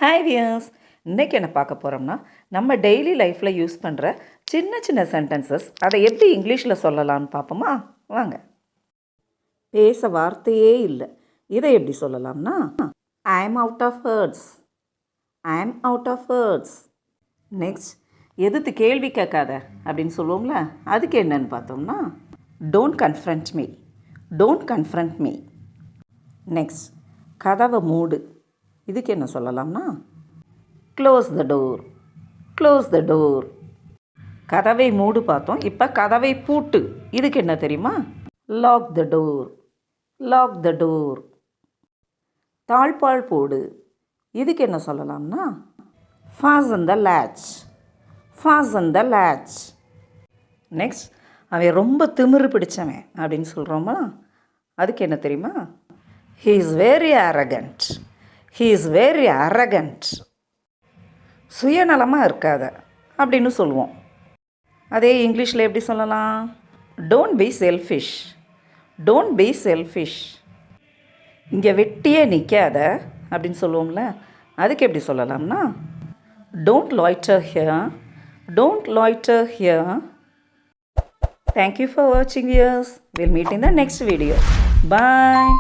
Hi wears, இன்றைக்கி என்ன பார்க்க போகிறோம்னா நம்ம டெய்லி லைஃப்பில் யூஸ் பண்ணுற சின்ன சின்ன சென்டென்சஸ் அதை எப்படி இங்கிலீஷில் சொல்லலாம்னு பார்ப்போமா? வாங்க. பேச வார்த்தையே இல்லை, இதை எப்படி சொல்லலாம்னா ஐ ஆம் அவுட் ஆஃப் வேர்ட்ஸ். ஐ ஆம் அவுட் ஆஃப் வேர்ட்ஸ். நெக்ஸ்ட், எதிர்த்து கேள்வி கேட்காத அப்படின்னு சொல்லுவோம்ல, அதுக்கு என்னன்னு பார்த்தோம்னா don't confront me. Don't confront me. Next, கதவை மூடு. இதுக்கு என்ன சொல்லலாம்னா close the door. Close the door. கதவை மூடு பார்த்தோம், இப்போ கதவை பூட்டு. இதுக்கு என்ன தெரியுமா? Lock the door. Lock the door. தாழ்பால் போடு. இதுக்கு என்ன சொல்லலாம்னா fasten the latch. fasten the latch. Next, அவன் ரொம்ப திமிரு பிடிச்சவன் அப்படின்னு சொல்கிறோமா, அதுக்கு என்ன தெரியுமா? he is very arrogant. he is very arrogant. சுயநலமாக இருக்காத அப்படின்னு சொல்லுவோம். அதே இங்கிலீஷில் எப்படி சொல்லலாம்? Don't be selfish. Don't be selfish. இங்கே வெட்டியே நிற்காத அப்படின்னு சொல்லுவோம்ல, அதுக்கு எப்படி சொல்லலாம்னா don't loiter here. Don't loiter here. Thank you for watching, viewers. We'll meet in the next video. Bye.